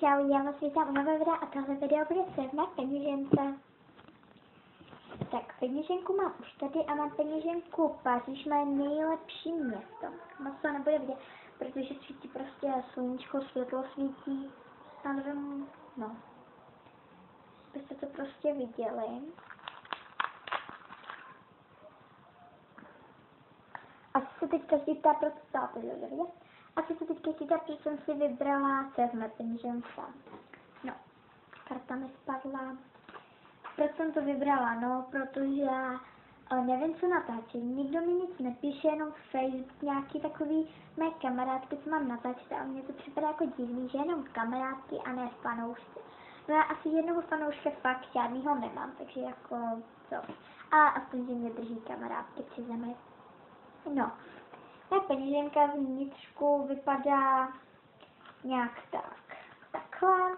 čau, já vás vítám u nového videa a tohle video bude na peněžence. Tak peněženku mám už tady a mám peněženku Paříž, moje nejlepší město. Moc to nebude vidět, protože svítí prostě sluníčko, světlo svítí. Já nevím, no. Byste to prostě viděli. Asi se teď každý ptá, proč státe, že vidět? Asi se teď každý ptá, proč jsem si vybrala CFM peněženka. No, karta mi spadla. Proč jsem to vybrala? No, protože nevím, co natáčet. Nikdo mi nic nepíše, jenom Facebook, nějaký takový mé kamarádky, co mám natáčet a mně to připadá jako divný, že jenom kamarádky a ne fanoušci. No já asi jednoho fanouška fakt žádnýho nemám, takže jako co. A aspoň, že mě drží kamarádky při zemi. No, ta peněženka vnitřku vypadá nějak takhle.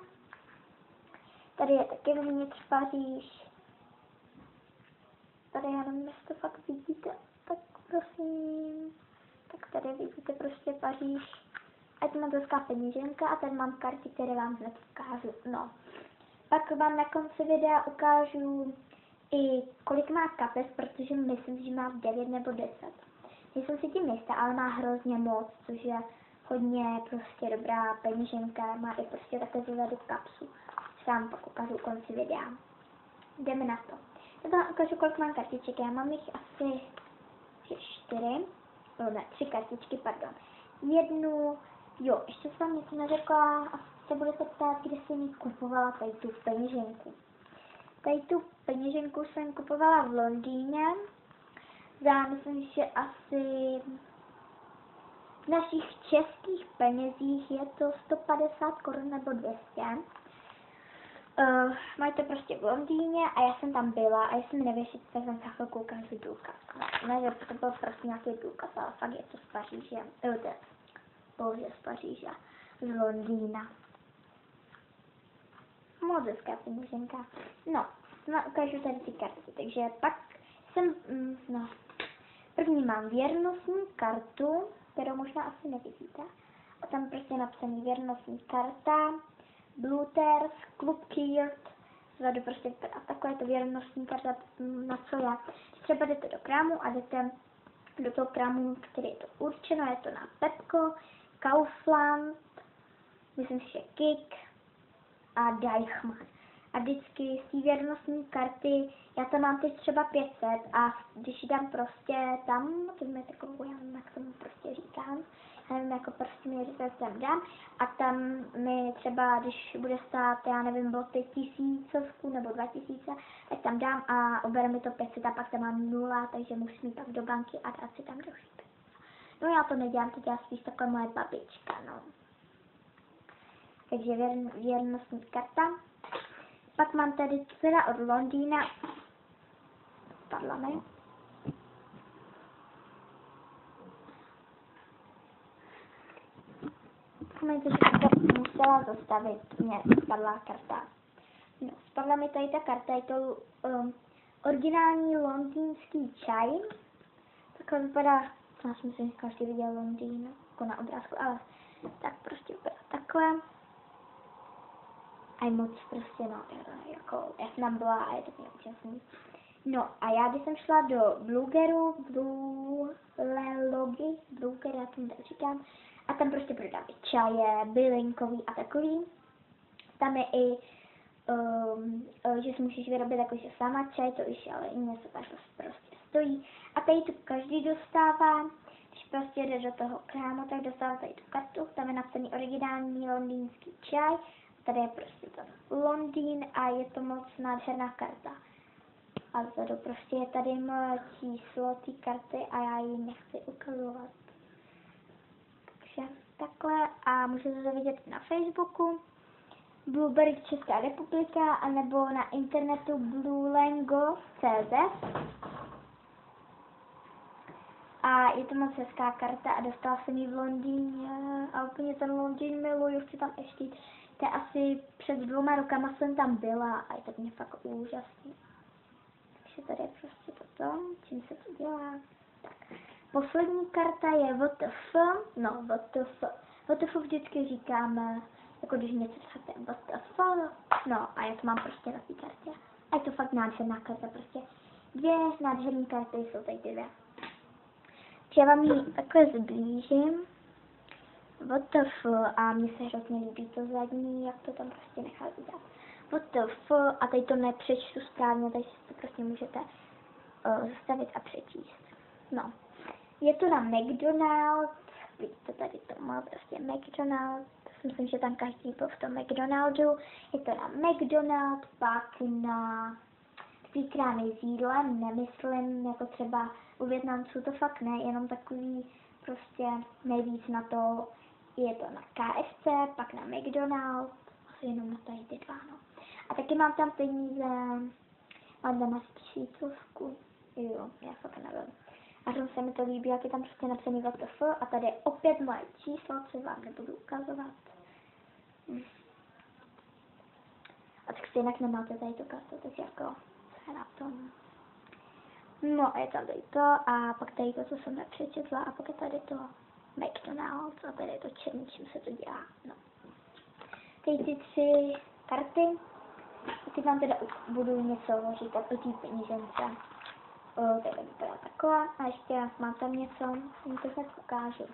Tady je taky vnitř Paříž. Tady já nevím, jestli to fakt vidíte, tak prosím. Tak tady vidíte prostě Paříž. A to mám hezká peněženka a tady mám karty, které vám hned ukážu. No. Pak vám na konci videa ukážu i kolik má kapes, protože myslím, že má 9 nebo 10. Nejsem si tím jistá, ale má hrozně moc, což je hodně prostě dobrá peněženka. Má i prostě takové zezadu kapsu. Vám pak ukážu konci videa. Jdeme na to. Já vám ukážu, kolik mám kartiček. Já mám jich asi 3 kartičky, pardon. Jednu, jo, ještě jsem vám něco neřekla, asi se budete ptát, kde jsem ji kupovala tady tu peněženku. Tady tu peněženku jsem kupovala v Londýně. Za, myslím, že asi v našich českých penězích je to 150 korun nebo 200. Mají to prostě v Londýně a já jsem tam byla a jestli mi nevěříte, tak jsem za chvilku ukážu důkaz. Ne, že to byl prostě nějaký důkaz, ale fakt je to z Paříže. Bože, z Paříže. Z Londýna. Moc hezká peněženka. No, ukážu tady ty karty. Takže pak jsem, no, první mám věrnostní kartu, kterou možná asi nevidíte. A tam prostě napsaný věrnostní karta. Blueters, Club Card, vzadu prostě a takové to věrnostní karta, na co já. Třeba jdete do krámu a jdete do toho krámu, který je to určeno, je to na Pepco, Kaufland, myslím si, že Kik a Deichmann. A vždycky z té věrnostní karty, já tam mám teď třeba 500 a když ji dám prostě tam, to je takovou, já nevím, jak tomu prostě říkám, já nevím, jako prostě mi říká, tam dám a tam mi třeba, když bude stát, já nevím, bylo 5000 nebo 2000, tak tam dám a obere mi to 500 a pak tam mám 0, takže musím jít pak do banky a dát si tam další 500. No já to nedělám, to dělá spíš takhle moje babička, no. Takže věrnostní karta. Pak mám tady teda od Londýna parlament. Promiňte, že jsem to musela zastavit, mě spadla karta. No, spadla mi tady ta karta, je to originální londýnský čaj. Takhle vypadá, já si myslím, že každý viděl Londýn, jako na obrázku, ale tak prostě vypadá takhle. A je moc prostě, no, jako, já jsem tam byla a je to mě úžasný. No a já, když jsem šla do Bluegeru, Blueger, já tomu tak říkám, a tam prostě prodávají čaje, bylinkový a takový. Tam je i, že si můžeš vyrobit jakože sama čaj, to už ale i něco takhle prostě stojí. A tady tu každý dostává, když prostě jde do toho krámu, tak dostává tady tu kartu, tam je napsaný originální londýnský čaj. Tady je prostě ten Londýn a je to moc nádherná karta. A vzadu prostě je tady moje číslo té karty a já ji nechci ukazovat. Takže takhle a můžete to vidět na Facebooku Blueberry Česká republika anebo na internetu bluelango.cz. A je to moc hezká karta a dostala jsem ji v Londýně a úplně ten Londýn miluju, chci tam ještě jít. To je asi před 2 rokama jsem tam byla a je to mě fakt úžasný. Takže tady je prostě toto, čím se to dělá. Tak. Poslední karta je WTF, no WTF. WTF vždycky říkáme jako když něco chcete, no a já to mám prostě na té kartě. A je to fakt nádherná karta, prostě 2 nádherné karty jsou tady 2. Já vám ji takhle zblížím. WTF a mně se hrozně líbí to zadní, jak to tam prostě nechá udělat. WTF a tady to nepřečtu správně, takže si to prostě můžete zastavit a přečíst. No, je to na McDonald's, vidíte tady to má prostě McDonald's, myslím, že tam každý byl v tom McDonaldu, je to na McDonald's, pak na takový krámy s jídlem, nemyslím jako třeba u Vietnamců, to fakt ne, jenom takový prostě nejvíc na to, je to na KFC, pak na McDonald's, asi jenom na tady ty 2, no. A taky mám tam peníze, mám tam asi 1000, jo, já fakt nevím. A že se mi to líbí, jak je tam prostě napsaný WTF a tady je opět moje číslo, co vám nebudu ukazovat. A tak stejně nemáte tady tu kartu, takže jako se na tom. No a je tam tady to a pak tady to, co jsem nepřečetla a pak je tady to McDonald's a tady je to čím se to dělá, no. Tady ty 3 karty, teď vám teda budu něco říkat o té penížence. Tady vypadá taková a ještě mám tam něco, jim to tak ukážu.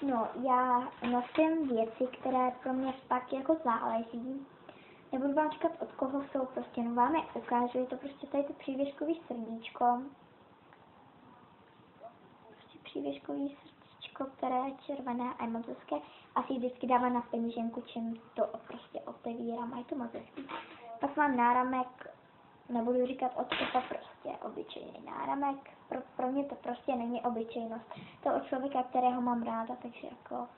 No, já nosím věci, které pro mě fakt jako záleží. Nebudu vám říkat, od koho jsou, prostě no vám je ukážu, je to prostě tady to přívěškový srdíčko. Prostě přívěškový srdíčko, které je červené a je moc hezké. Asi vždycky dávám na peníženku, čím to prostě otevírám a je to moc hezký. Pak mám náramek, nebudu říkat od koho, prostě obyčejný náramek. Pro mě to prostě není obyčejnost. To od člověka, kterého mám ráda, takže jako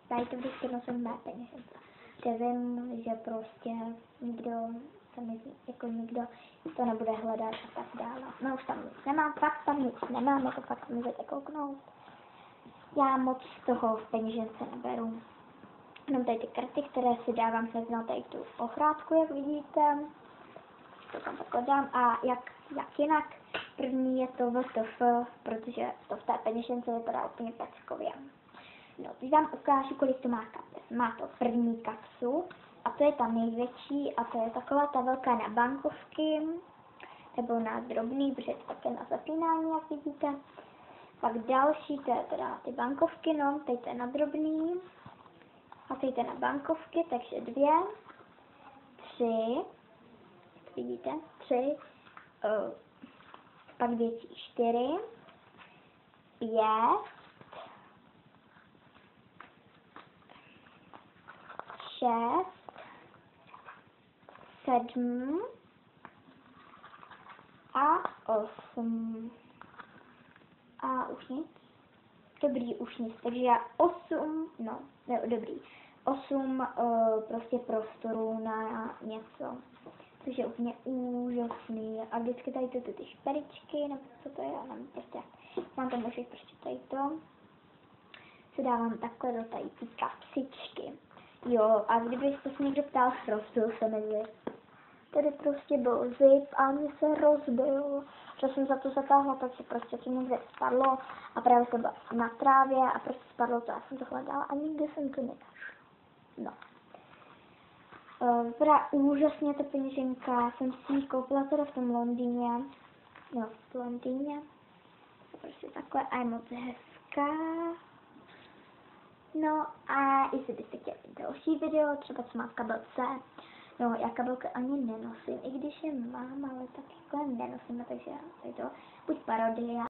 tady to vždycky nosím mé penížence. Že vím, že prostě nikdo to nebude hledat a tak dále. No už tam nic nemám, fakt tam nic nemám, jako fakt můžete kouknout. Já moc toho v penížence neberu. Mám tady ty karty, které si dávám hned na tady tu ochrátku, jak vidíte. To tam takhle dám a jak jinak. První je to WTF, protože to v té peněžence vypadá úplně peckově. No, teď vám ukážu, kolik to má kapes. Má to první kapsu a to je ta největší a to je taková ta velká na bankovky, nebo na drobný, protože to také na zapínání, jak vidíte. Pak další, to je teda ty bankovky, no, teď to je na drobný a teď to je na bankovky, takže 2, 3, vidíte, 3, pak větší 4, 5, 6, 7 a 8. A už nic. Dobrý, už nic. Takže já 8, no, ne, dobrý. 8 prostě prostorů na něco. Což je úplně úžasný. A vždycky tady ty šperičky, nebo co to je, já nevím, prostě. Mám tam už prostě tady to. Si dávám takhle do tady ty kapsičky. Jo, a kdybyste se někdo ptal, rozbil se mi zip. Tady prostě byl zip a mě se rozbil. Že jsem za to zatáhla, tak se prostě to někde spadlo a právě jsem byla na trávě a prostě spadlo to, já jsem to hledala a nikdy jsem to nenašla. No. Vypadá úžasně ta peněženka, jsem si ji koupila teda v tom Londýně. No, v Londýně. Prostě takhle a je moc hezká. No a jestli byste chtěli další video, třeba co má v kabelce, no já kabelky ani nenosím, i když je mám, ale tak jako nenosím, takže je to buď parodie,